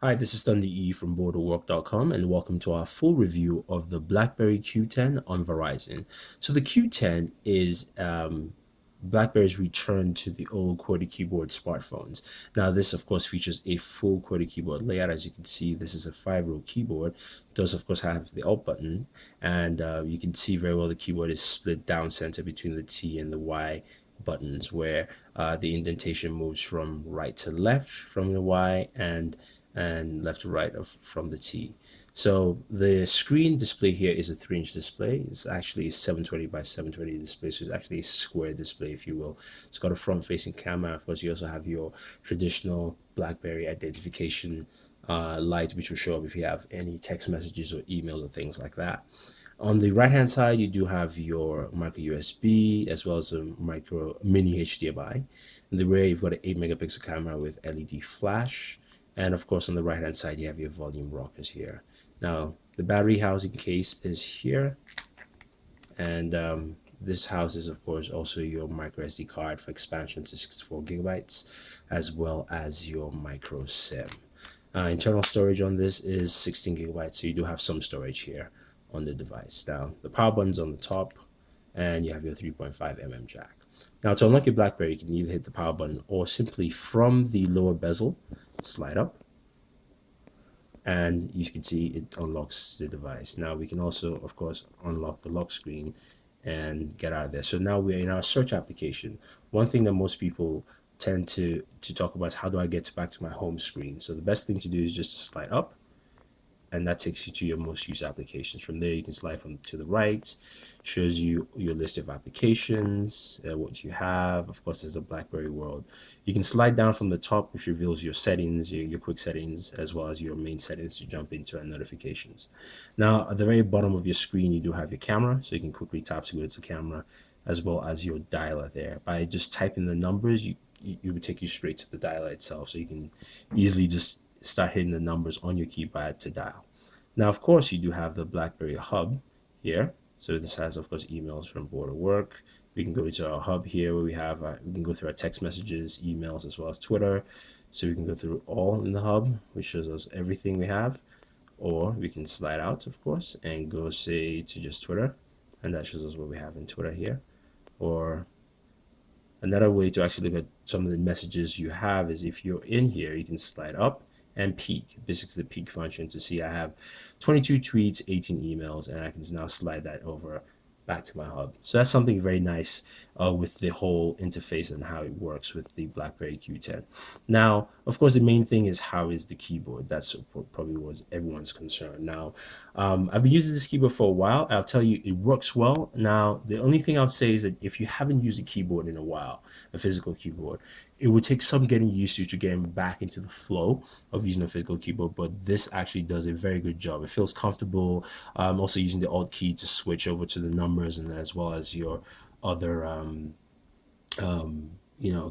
Hi, this is Thunder E from Booredatwork.com and welcome to our full review of the BlackBerry Q10 on Verizon. So the Q10 is BlackBerry's return to the old QWERTY keyboard smartphones. Now this of course features a full QWERTY keyboard layout. As you can see, this is a 5-row keyboard. It does of course have the Alt button, and you can see very well the keyboard is split down center between the T and the Y buttons, where the indentation moves from right to left from the Y and left to right from the T. So the screen display here is a 3-inch display. It's actually a 720 by 720 display, so it's actually a square display, if you will. It's got a front-facing camera. Of course, you also have your traditional BlackBerry identification light, which will show up if you have any text messages or emails or things like that. On the right hand side, you do have your micro USB as well as a mini HDMI. In the rear, you've got an 8-megapixel camera with LED flash. And of course, on the right hand side, you have your volume rockers here. Now, the battery housing case is here. And this houses, of course, also your microSD card for expansion to 64 gigabytes, as well as your micro SIM. Internal storage on this is 16 gigabytes, so you do have some storage here on the device. Now, the power button's on the top, and you have your 3.5mm jack. Now, to unlock your BlackBerry, you can either hit the power button or simply from the lower bezel, slide up, and you can see it unlocks the device. Now, we can also, of course, unlock the lock screen and get out of there. So now we're in our search application. One thing that most people tend to talk about is how do I get back to my home screen. So the best thing to do is just to slide up, and that takes you to your most used applications. From there, you can slide from to the right, shows you your list of applications, what you have. Of course, there's a BlackBerry World. You can slide down from the top, which reveals your settings, your quick settings, as well as your main settings to jump into our notifications. Now, at the very bottom of your screen, you do have your camera, so you can quickly tap to go to the camera, as well as your dialer there. By just typing the numbers, it would take you straight to the dialer itself, so you can easily just start hitting the numbers on your keypad to dial. Now, of course, you do have the BlackBerry Hub here. So this has, of course, emails from Booredatwork. We can go to our hub here where we have, we can go through our text messages, emails, as well as Twitter. So we can go through all in the hub, which shows us everything we have. Or we can slide out, of course, and go, say, to just Twitter. And that shows us what we have in Twitter here. Or another way to actually look at some of the messages you have is if you're in here, you can slide up and peek, basically the peek function, to see I have 22 tweets, 18 emails, and I can now slide that over back to my hub. So that's something very nice with the whole interface and how it works with the BlackBerry Q10. Now, of course, the main thing is how is the keyboard. That's probably was everyone's concern. Now, I've been using this keyboard for a while. I'll tell you, it works well. Now, the only thing I'll say is that if you haven't used a keyboard in a while, a physical keyboard, it would take some getting used to getting back into the flow of using a physical keyboard, but this actually does a very good job. It feels comfortable. Also using the Alt key to switch over to the numbers, and as well as your other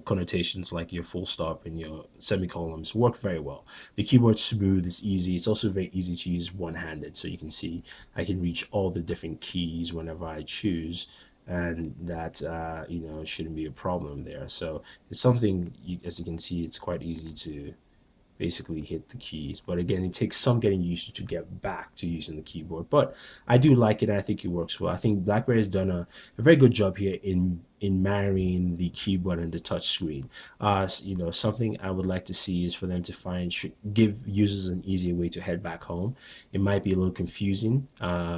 connotations like your full stop and your semicolons work very well. The keyboard's smooth, it's easy. It's also very easy to use one-handed, so you can see I can reach all the different keys whenever I choose, and that shouldn't be a problem there. So it's something, as you can see, it's quite easy to basically hit the keys, but again, it takes some getting used to get back to using the keyboard. But I do like it, and I think it works well. I think BlackBerry has done a very good job here in marrying the keyboard and the touch screen. Something I would like to see is for them to give users an easier way to head back home. It might be a little confusing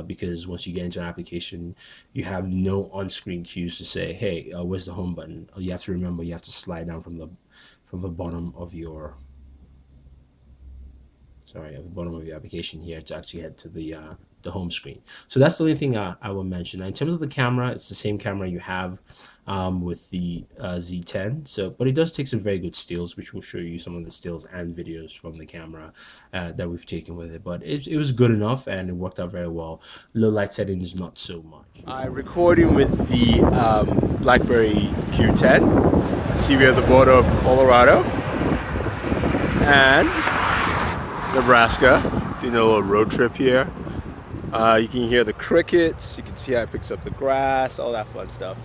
because once you get into an application, you have no on-screen cues to say, hey, where's the home button? You have to remember you have to slide down from the bottom of your at the bottom of your application here to actually head to the home screen. So that's the only thing I will mention. Now, in terms of the camera, it's the same camera you have with the Z10. But it does take some very good stills, which will show you some of the stills and videos from the camera that we've taken with it. But it was good enough, and it worked out very well. Low light settings, not so much. I'm recording with the BlackBerry Q10. See, we're at the border of Colorado and Nebraska, doing a little road trip here. You can hear the crickets, you can see how it picks up the grass, all that fun stuff.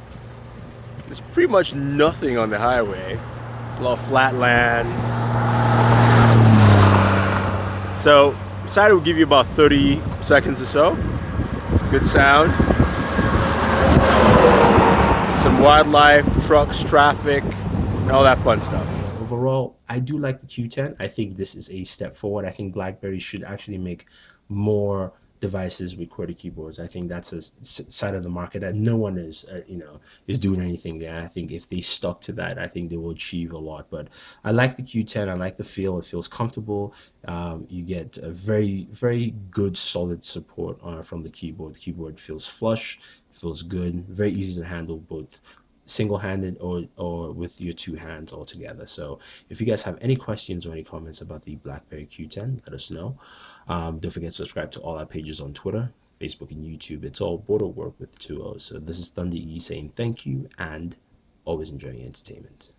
There's pretty much nothing on the highway. It's a lot of flat land. So decided we'll give you about 30 seconds or so. Some good sound. Some wildlife, trucks, traffic, and all that fun stuff. Overall, I do like the Q10. I think this is a step forward. I think BlackBerry should actually make more devices with QWERTY keyboards. I think that's a side of the market that no one is, is doing anything there. I think if they stuck to that, I think they will achieve a lot. But I like the Q10. I like the feel. It feels comfortable. You get a very, very good, solid support from the keyboard. The keyboard feels flush, feels good, very easy to handle both single-handed or with your two hands all together. So if you guys have any questions or any comments about the BlackBerry Q10, let us know. Don't forget to subscribe to all our pages on Twitter, Facebook, and YouTube. It's all Booredatwork with 2 O's. So this is Thunder E saying thank you and always enjoy your entertainment.